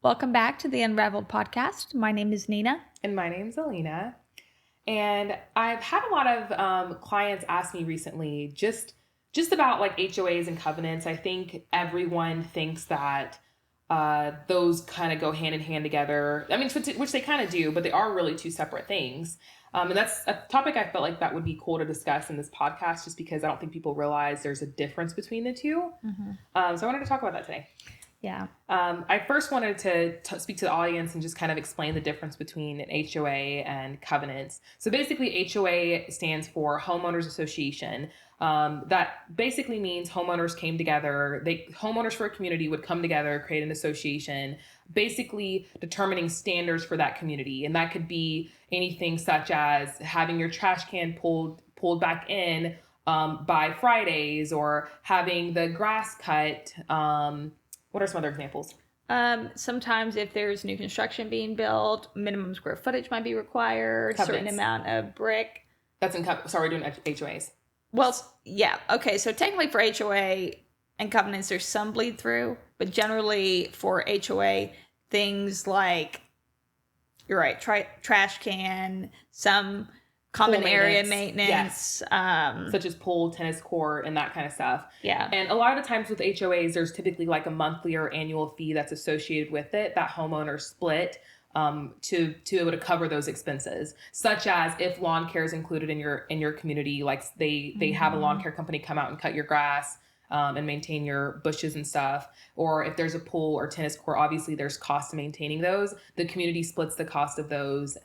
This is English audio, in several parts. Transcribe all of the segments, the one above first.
Welcome back to the Unraveled podcast. My name is Nina. And my name's Alina. And I've had a lot of clients ask me recently just about like HOAs and covenants. I think everyone thinks that those kind of go hand in hand together. I mean, which they kind of do, but they are really two separate things. And that's a topic I felt like that would be cool to discuss in this podcast, just because I don't think people realize there's a difference between the two. Mm-hmm. So I wanted to talk about that today. Yeah. I first wanted to speak to the audience and just kind of explain the difference between an HOA and covenants. So basically, HOA stands for Homeowners Association. That basically means homeowners came together. Homeowners for a community would come together, create an association, basically determining standards for that community. And that could be anything such as having your trash can pulled back in by Fridays, or having the grass cut. What are some other examples? Sometimes if there's new construction being built, minimum square footage might be required, Covenants. certain amount of brick. That's sorry, we're doing HOAs. Well, yeah. Okay, so technically for HOA and covenants, there's some bleed through, but generally for HOA, things like, you're right, trash can, some common area maintenance. Yes. Such as pool, tennis court, and that kind of stuff. Yeah. And a lot of the times with HOAs, there's typically like a monthly or annual fee that's associated with it that homeowners split to be able to cover those expenses, such as if lawn care is included in your community, like they have a lawn care company come out and cut your grass and maintain your bushes and stuff. Or if there's a pool or tennis court, obviously there's cost to maintaining those. The community splits the cost of those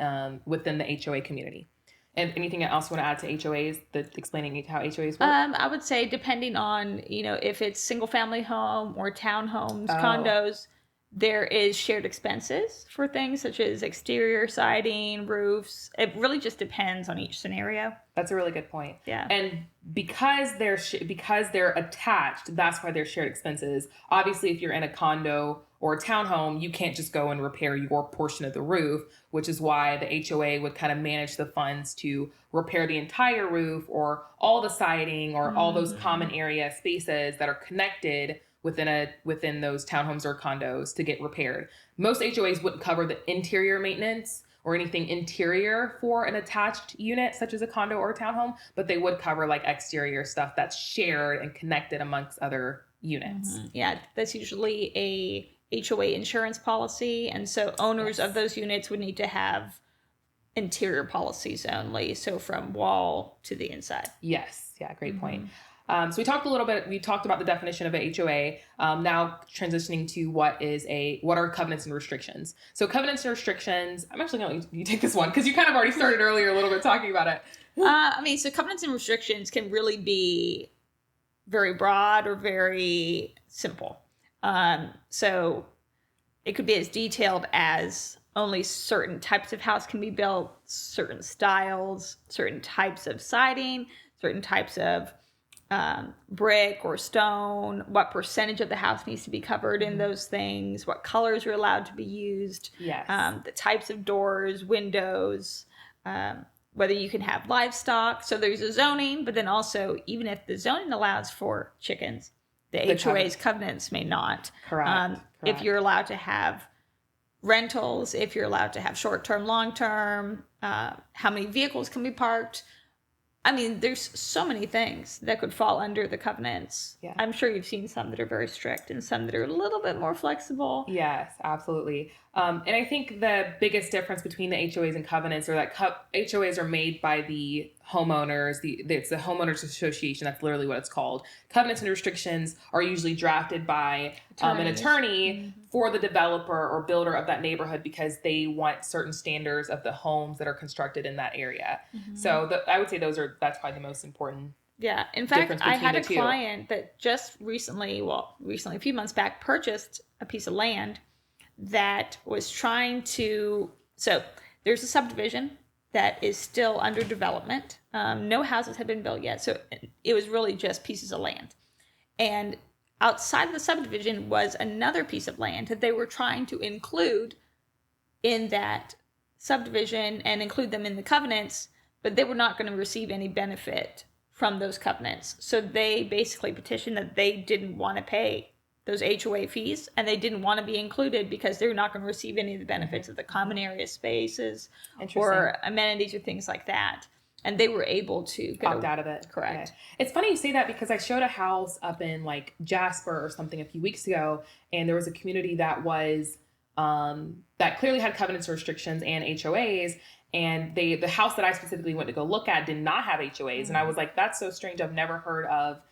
within the HOA community. And anything else you want to add to HOAs, explaining how HOAs work? I would say depending on, if it's single family home or townhomes, condos, there is shared expenses for things such as exterior siding, roofs. It really just depends on each scenario. That's a really good point. Yeah. And because they're attached, that's why they're shared expenses. Obviously, if you're in a condo or a townhome, you can't just go and repair your portion of the roof, which is why the HOA would kind of manage the funds to repair the entire roof or all the siding or all those common area spaces that are connected within those townhomes or condos to get repaired. Most HOAs wouldn't cover the interior maintenance or anything interior for an attached unit, such as a condo or a townhome, but they would cover like exterior stuff that's shared and connected amongst other units. Mm-hmm. Yeah, that's usually a HOA insurance policy, and so owners of those units would need to have interior policies only, so from wall to the inside. Yes, yeah, great point. So we talked about the definition of a HOA, now transitioning to what are covenants and restrictions. So covenants and restrictions, I'm actually going to let you take this one because you kind of already started earlier a little bit talking about it. So covenants and restrictions can really be very broad or very simple. So it could be as detailed as only certain types of house can be built, certain styles, certain types of siding, certain types of brick or stone, what percentage of the house needs to be covered in those things, what colors are allowed to be used, the types of doors, windows, whether you can have livestock. So there's a zoning, but then also even if the zoning allows for chickens, the HOA's covenants may not. Correct. If you're allowed to have rentals, if you're allowed to have short-term, long-term, how many vehicles can be parked. I mean, there's so many things that could fall under the covenants. Yeah. I'm sure you've seen some that are very strict and some that are a little bit more flexible. Yes, absolutely. And I think the biggest difference between the HOAs and covenants are that HOAs are made by the homeowners. It's the Homeowners Association. That's literally what it's called. Covenants and restrictions are usually drafted by an attorney for the developer or builder of that neighborhood because they want certain standards of the homes that are constructed in that area. So I would say that's probably the most important. Yeah. In fact, I had a client that just recently, a few months back, purchased a piece of land that was trying to, so there's a subdivision that is still under development. No houses had been built yet. So it was really just pieces of land. And outside of the subdivision was another piece of land that they were trying to include in that subdivision and include them in the covenants, but they were not going to receive any benefit from those covenants. So they basically petitioned that they didn't want to pay those HOA fees, and they didn't want to be included because they're not going to receive any of the benefits of the common area spaces or amenities or things like that. And they were able to opt out of it. Correct. Okay. It's funny you say that because I showed a house up in like Jasper or something a few weeks ago, and there was a community that was that clearly had covenants and restrictions and HOAs. And the house that I specifically went to go look at did not have HOAs. And I was like, that's so strange. I've never heard of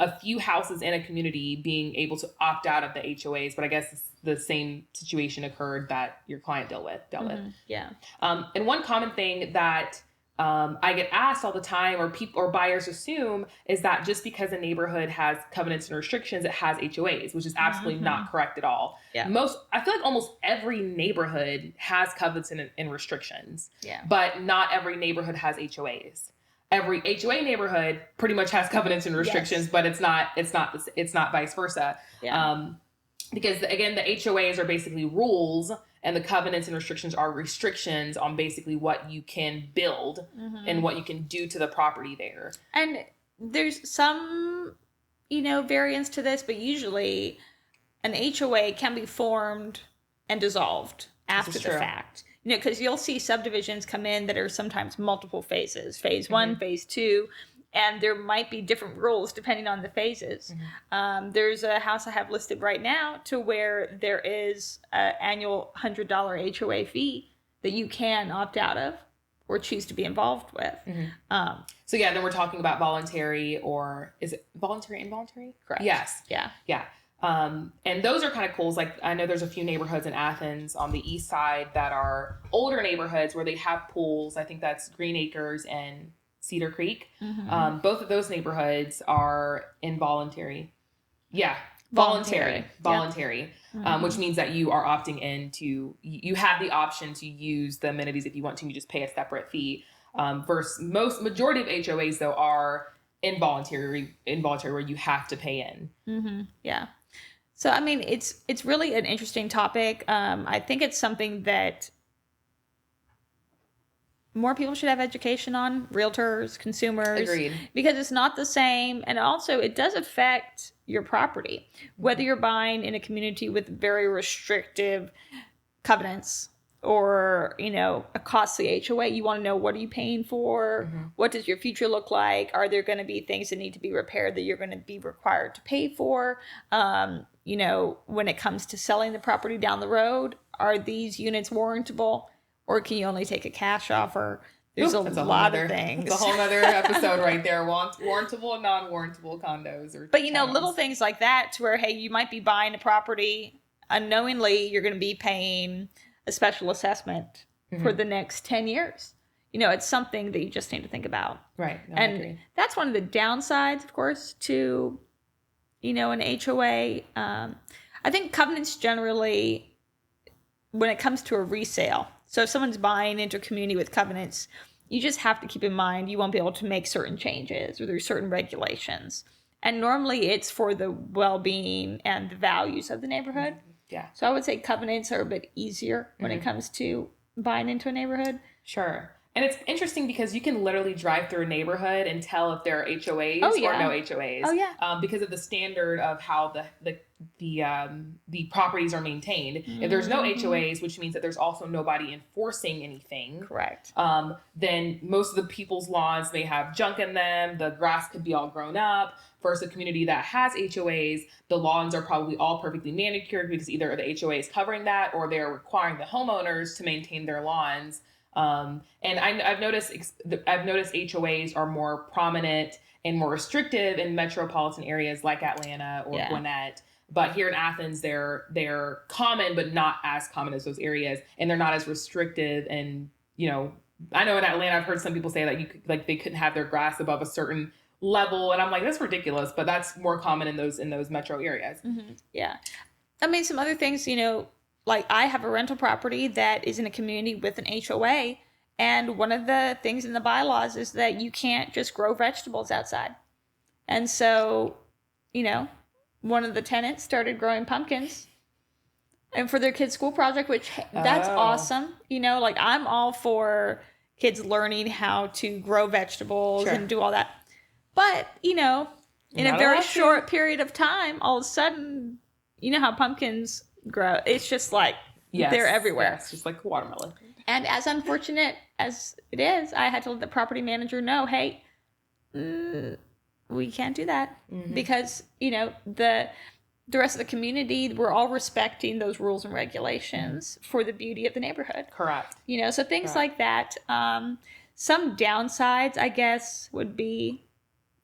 a few houses in a community being able to opt out of the HOAs, but I guess the same situation occurred that your client dealt with. Yeah. And one common thing that I get asked all the time, or people or buyers assume, is that just because a neighborhood has covenants and restrictions, it has HOAs, which is absolutely not correct at all. Yeah. I feel like almost every neighborhood has covenants and restrictions, yeah, but not every neighborhood has HOAs. Every HOA neighborhood pretty much has covenants and restrictions, but it's not vice versa. Yeah. Because again, the HOAs are basically rules, and the covenants and restrictions are restrictions on basically what you can build and what you can do to the property there. And there's some, variance to this, but usually an HOA can be formed and dissolved after the fact. Because you'll see subdivisions come in that are sometimes multiple phases, phase 1, phase 2, and there might be different rules depending on the phases. There's a house I have listed right now to where there is an annual $100 HOA fee that you can opt out of or choose to be involved with. So yeah, then we're talking about voluntary, or is it voluntary, involuntary? Correct. Yes. Yeah. Yeah. And those are kind of cool. Like, I know there's a few neighborhoods in Athens on the east side that are older neighborhoods where they have pools. I think that's Green Acres and Cedar Creek. Both of those neighborhoods are involuntary. Yeah. Voluntary. Which means that you are opting in to, you have the option to use the amenities if you want to, you just pay a separate fee. Versus majority of HOAs though are involuntary where you have to pay in. Yeah. So, I mean, it's really an interesting topic. I think it's something that more people should have education on, realtors, consumers. Agreed. Because it's not the same. And also, it does affect your property. Whether you're buying in a community with very restrictive covenants or, a costly HOA, you want to know, what are you paying for? What does your future look like? Are there going to be things that need to be repaired that you're going to be required to pay for? When it comes to selling the property down the road, are these units warrantable? Or can you only take a cash offer? There's a lot of things. It's a whole other episode right there. Warrantable and non-warrantable condos. But, little things like that to where, hey, you might be buying a property unknowingly, you're going to be paying a special assessment for the next 10 years. It's something that you just need to think about. Right. No, and that's one of the downsides, of course, to, an HOA. I think covenants generally, when it comes to a resale, so if someone's buying into a community with covenants, you just have to keep in mind you won't be able to make certain changes or there's certain regulations. And normally it's for the well-being and the values of the neighborhood. Yeah. So I would say covenants are a bit easier when it comes to buying into a neighborhood. Sure. And it's interesting because you can literally drive through a neighborhood and tell if there are HOAs or no HOAs. Oh, yeah. Because of the standard of how the properties are maintained. If there's no HOAs, which means that there's also nobody enforcing anything. Correct. Then most of the people's lawns may have junk in them. The grass could be all grown up. Versus a community that has HOAs, the lawns are probably all perfectly manicured because either the HOA is covering that or they're requiring the homeowners to maintain their lawns. And I've noticed HOAs are more prominent and more restrictive in metropolitan areas like Atlanta or Gwinnett. But here in Athens, they're common, but not as common as those areas, and they're not as restrictive. And I know in Atlanta, I've heard some people say that they couldn't have their grass above a certain level, and I'm like, that's ridiculous. But that's more common in those metro areas. Yeah, I mean, some other things, like I have a rental property that is in a community with an HOA, and one of the things in the bylaws is that you can't just grow vegetables outside. And so, one of the tenants started growing pumpkins and for their kids' school project, which that's awesome. I'm all for kids learning how to grow vegetables and do all that. But, in a very short period of time, all of a sudden you know how pumpkins grow. It's just like, they're everywhere. Yes, just like watermelon. And as unfortunate as it is, I had to let the property manager know, hey, we can't do that because, you know, the rest of the community, we're all respecting those rules and regulations for the beauty of the neighborhood. Correct. You know, so things like that. Some downsides, I guess, would be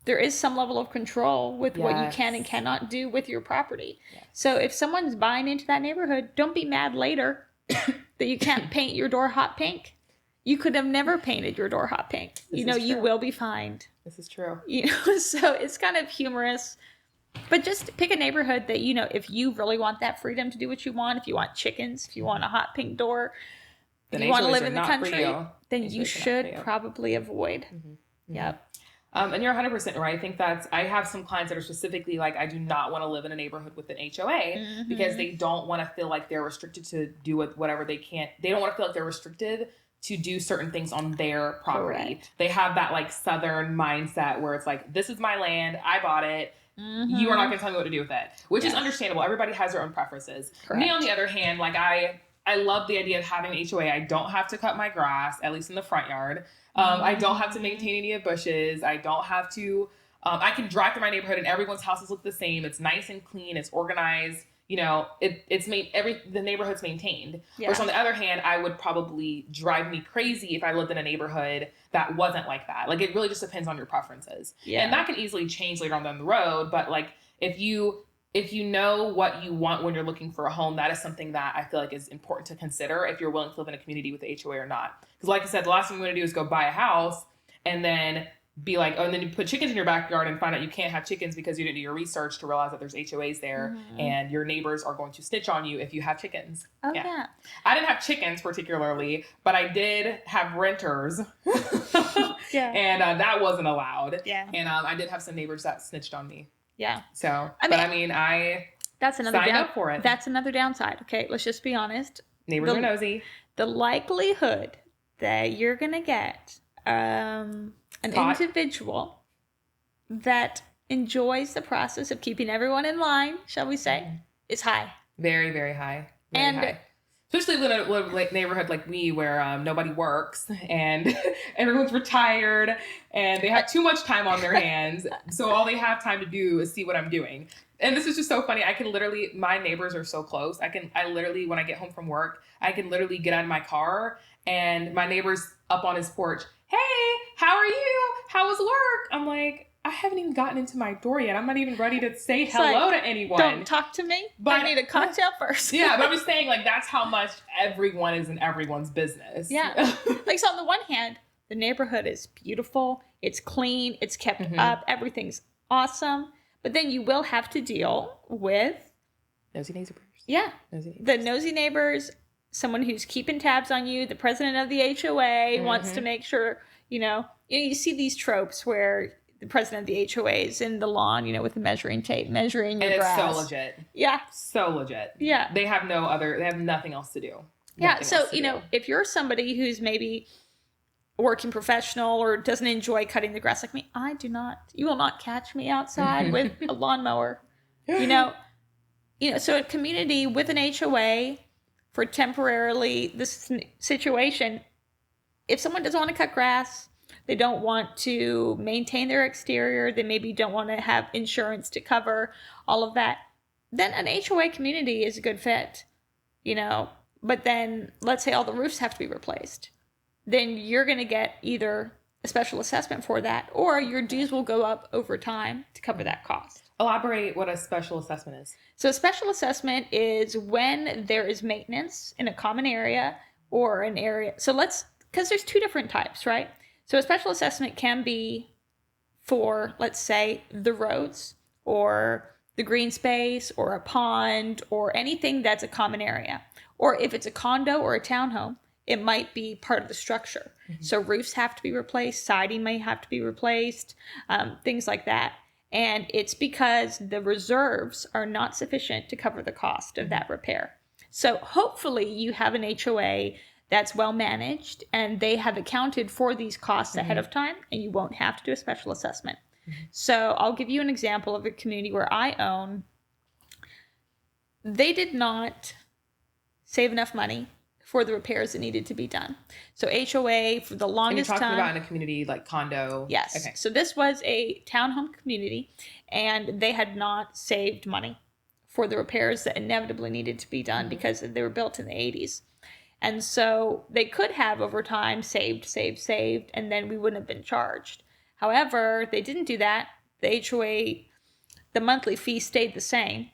there is some level of control with what you can and cannot do with your property. Yes. So if someone's buying into that neighborhood, don't be mad later that you can't paint your door hot pink. You could have never painted your door hot pink. You know, you will be fined. This is true. You know, so it's kind of humorous. But just pick a neighborhood that, you know, if you really want that freedom to do what you want, if you want chickens, if you want a hot pink door, if you want to live in the country, then you should probably avoid. Yep. And you're 100% right. I think I have some clients that are specifically like, I do not want to live in a neighborhood with an HOA because they don't want to feel like they're restricted to do whatever they can't. They don't want to feel like they're restricted to do certain things on their property. Correct. They have that like Southern mindset where it's like, this is my land. I bought it. You are not going to tell me what to do with it, which is understandable. Everybody has their own preferences. Correct. Me, on the other hand, like I love the idea of having an HOA. I don't have to cut my grass, at least in the front yard. I don't have to maintain any of bushes. I don't have to, I can drive through my neighborhood and everyone's houses look the same. It's nice and clean. It's organized. You know, the neighborhood's maintained. Yeah. Whereas on the other hand, I would probably drive me crazy if I lived in a neighborhood that wasn't like that. Like, it really just depends on your preferences. Yeah. And that can easily change later on down the road. But like, if you know what you want when you're looking for a home, that is something that I feel like is important to consider if you're willing to live in a community with a HOA or not. Because like I said, the last thing you want to do is go buy a house and then be like, oh, and then you put chickens in your backyard and find out you can't have chickens because you didn't do your research to realize that there's HOAs there and your neighbors are going to snitch on you if you have chickens. Oh, yeah. I didn't have chickens particularly, but I did have renters. And that wasn't allowed. Yeah. And I did have some neighbors that snitched on me. Yeah. So, that's another signed up for it. That's another downside. Okay. Let's just be honest. Neighbors are nosy. The likelihood that you're going to get, an individual that enjoys the process of keeping everyone in line, shall we say, is high. Very, very high. Very high. Especially in a neighborhood like me where nobody works and everyone's retired and they have too much time on their hands. So all they have time to do is see what I'm doing. And this is just so funny. My neighbors are so close. I literally, when I get home from work, I can literally get out of my car and my neighbor's up on his porch. Hey, how are you? How was work? I'm like, I haven't even gotten into my door yet. I'm not even ready to say hello to anyone. Don't talk to me. But I need a cocktail first. Yeah, but I'm just saying, like, that's how much everyone is in everyone's business. Yeah. Like, so on the one hand, the neighborhood is beautiful. It's clean. It's kept up. Everything's awesome. But then you will have to deal with nosy neighbors. Yeah. The nosy neighbors, someone who's keeping tabs on you. The president of the HOA wants to make sure, you see these tropes where the president of the HOA is in the lawn, with the measuring tape, measuring your grass. And it's so legit. Yeah. So legit. Yeah. They have nothing else to do. Yeah. So, if you're somebody who's maybe a working professional or doesn't enjoy cutting the grass like me, you will not catch me outside with a lawnmower, so a community with an HOA for temporarily this situation, if someone doesn't want to cut grass, they don't want to maintain their exterior, they maybe don't want to have insurance to cover all of that, then an HOA community is a good fit, But then let's say all the roofs have to be replaced. Then you're going to get either a special assessment for that or your dues will go up over time to cover that cost. Elaborate what a special assessment is. So a special assessment is when there is maintenance in a common area or an area. So because there's two different types, right? So a special assessment can be for, let's say, the roads or the green space or a pond or anything that's a common area. Or if it's a condo or a townhome, it might be part of the structure. So roofs have to be replaced, siding may have to be replaced, things like that. And it's because the reserves are not sufficient to cover the cost of that repair. So hopefully you have an HOA that's well managed and they have accounted for these costs ahead of time and you won't have to do a special assessment. So I'll give you an example of a community where I own. they did not save enough money for the repairs that needed to be done. So HOA for the And you're longest talking time. about in a community like condo. Yes. Okay. So this was a townhome community, and they had not saved money for the repairs that inevitably needed to be done because they were built in the 80s. And so they could have over time saved, and then we wouldn't have been charged. However, they didn't do that. The HOA, the monthly fee stayed the same,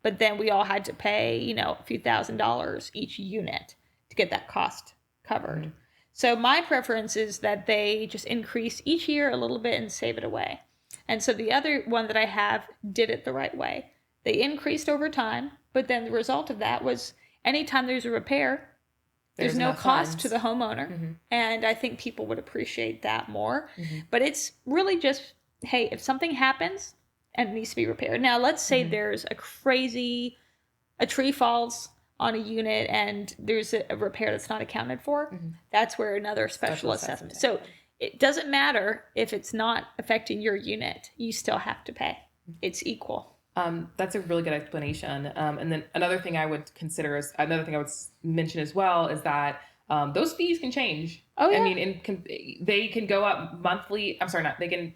but then we all had to pay, a few $1,000s each unit to get that cost covered. So my preference is that they just increase each year a little bit and save it away. And so the other one that I have did it the right way. They increased over time, but then the result of that was anytime there's a repair, there's no cost to the homeowner. And I think people would appreciate that more. But it's really just, hey, if something happens and it needs to be repaired. Now, let's say there's a tree falls on a unit and there's a repair that's not accounted for. That's where another special assessment. So it doesn't matter if it's not affecting your unit. You still have to pay. It's equal. That's a really good explanation. And then another thing I would mention as well is that those fees can change. Oh, yeah. I mean, they can go up monthly. I'm sorry,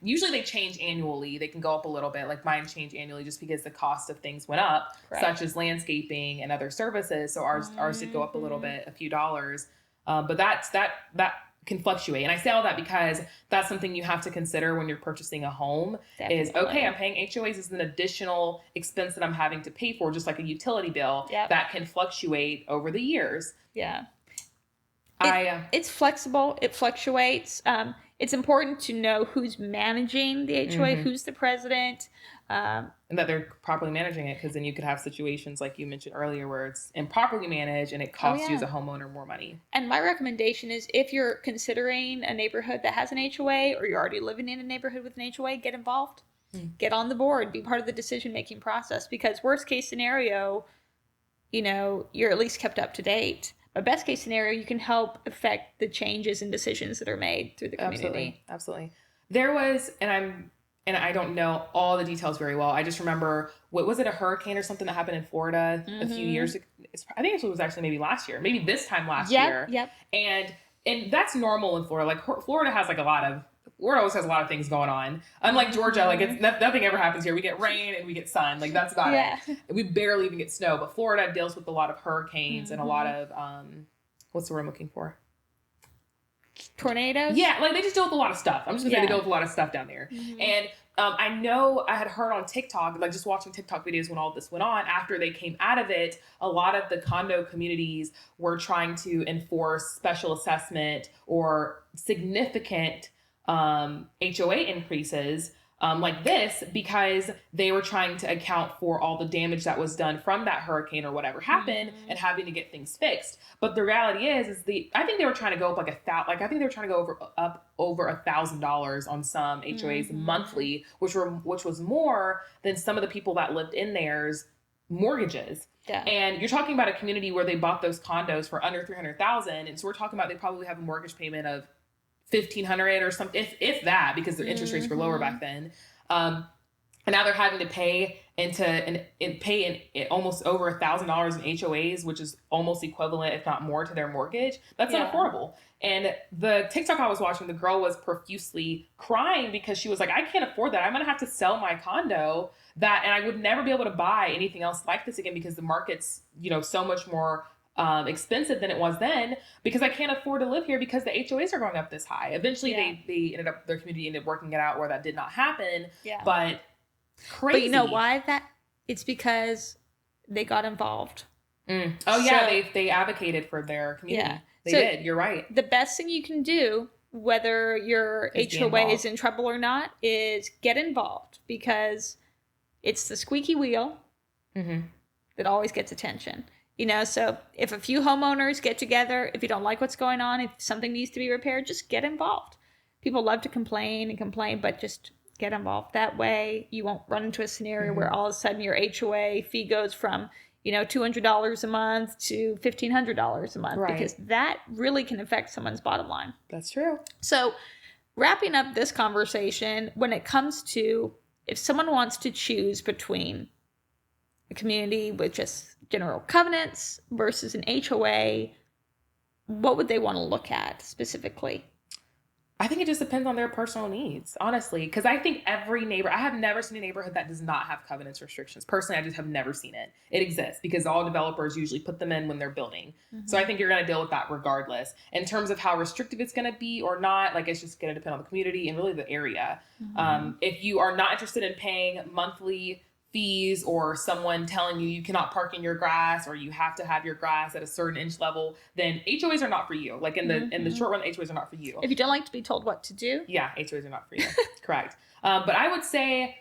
usually they change annually. They can go up a little bit, like mine change annually just because the cost of things went up, such as landscaping and other services. So ours did go up a little bit, a few dollars. But that can fluctuate. And I say all that because that's something you have to consider when you're purchasing a home. Definitely. Is, okay, I'm paying HOAs as an additional expense that I'm having to pay for, just like a utility bill that can fluctuate over the years. Yeah. It's flexible. It fluctuates. It's important to know who's managing the HOA, who's the president. And that they're properly managing it, because then you could have situations like you mentioned earlier where it's improperly managed and it costs you as a homeowner more money. And my recommendation is, if you're considering a neighborhood that has an HOA, or you're already living in a neighborhood with an HOA, get involved. Get on the board. Be part of the decision-making process, because worst case scenario, you're at least kept up to date. But best case scenario, you can help affect the changes and decisions that are made through the community. Absolutely. There was, and I don't know all the details very well. I just remember, was it a hurricane or something that happened in Florida a few years ago? I think it was actually maybe last year, maybe this time last year. Yep. And that's normal in Florida. Like Florida has Florida always has a lot of things going on. Unlike Georgia, like nothing ever happens here. We get rain and we get sun. Like that's about it. We barely even get snow. But Florida deals with a lot of hurricanes and a lot of what's the word I'm looking for? Tornadoes? Yeah, like they just deal with a lot of stuff. I'm just gonna say they deal with a lot of stuff down there. And I know I had heard on TikTok, like just watching TikTok videos when all this went on, after they came out of it, a lot of the condo communities were trying to enforce special assessment or significant HOA increases like this, because they were trying to account for all the damage that was done from that hurricane or whatever happened and having to get things fixed. But the reality is I think they were trying to go up I think they were trying to go up over $1,000 on some HOAs monthly, which was more than some of the people that lived in theirs mortgages. Yeah. And you're talking about a community where they bought those condos for under $300,000, and so we're talking about they probably have a mortgage payment of $1,500 or something, if that, because their interest rates were lower back then. And now they're having to pay almost over $1,000 in HOAs, which is almost equivalent, if not more, to their mortgage. That's unaffordable. And the TikTok I was watching, the girl was profusely crying because she was like, I can't afford that. I'm going to have to sell my condo and I would never be able to buy anything else like this again, because the market's, so much more expensive than it was then, because I can't afford to live here because the HOAs are going up this high. Eventually their community ended up working it out where that did not happen. Yeah. But crazy. But you know why it's because they got involved. Oh yeah. They advocated for their community. Yeah. They did. You're right. The best thing you can do, whether your HOA is in trouble or not, is get involved, because it's the squeaky wheel that always gets attention. So if a few homeowners get together, if you don't like what's going on, if something needs to be repaired, just get involved. People love to complain, but just get involved. That way you won't run into a scenario where all of a sudden your HOA fee goes from, $200 a month to $1,500 a month, because that really can affect someone's bottom line. That's true. So wrapping up this conversation, when it comes to, if someone wants to choose between a community with just general covenants versus an HOA, what would they want to look at specifically? I think it just depends on their personal needs, honestly. Because I think every neighbor, I have never seen a neighborhood that does not have covenants restrictions. Personally, I just have never seen it. It exists because all developers usually put them in when they're building. Mm-hmm. So I think you're going to deal with that regardless. In terms of how restrictive it's going to be or not, like it's just going to depend on the community and really the area. Mm-hmm. If you are not interested in paying monthly fees or someone telling you cannot park in your grass or you have to have your grass at a certain inch level, then HOAs are not for you. Like in the short run, HOAs are not for you. If you don't like to be told what to do. Yeah, HOAs are not for you. Correct. But I would say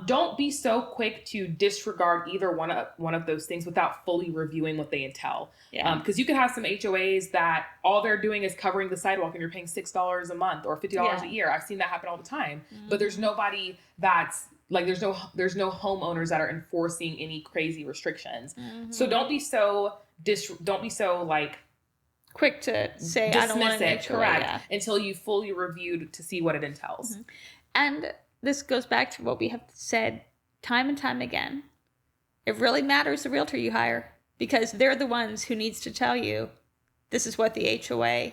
don't be so quick to disregard either one of those things without fully reviewing what they entail. Yeah. Because you could have some HOAs that all they're doing is covering the sidewalk and you're paying $6 a month or $50 a year. I've seen that happen all the time. But there's nobody that's like there's no homeowners that are enforcing any crazy restrictions. So don't be so like quick to say I don't want an HOA. Correct. Until you fully reviewed to see what it entails. And this goes back to what we have said time and time again. It really matters the realtor you hire because they're the ones who needs to tell you this is what the HOA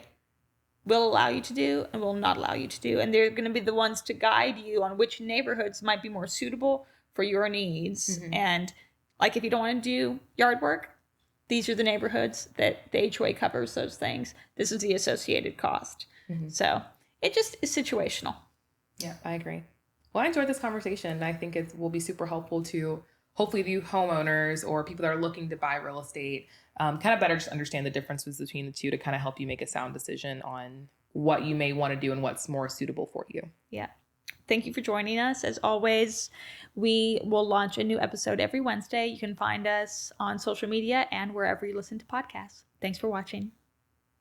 will allow you to do and will not allow you to do. And they're going to be the ones to guide you on which neighborhoods might be more suitable for your needs. And like if you don't want to do yard work, these are the neighborhoods that the HOA covers those things. This is the associated cost. So it just is situational. Yeah, I agree. Well, I enjoyed this conversation. I think it will be super helpful to hopefully you homeowners or people that are looking to buy real estate kind of better just understand the differences between the two to kind of help you make a sound decision on what you may want to do and what's more suitable for you. Yeah. Thank you for joining us. As always, we will launch a new episode every Wednesday. You can find us on social media and wherever you listen to podcasts. Thanks for watching.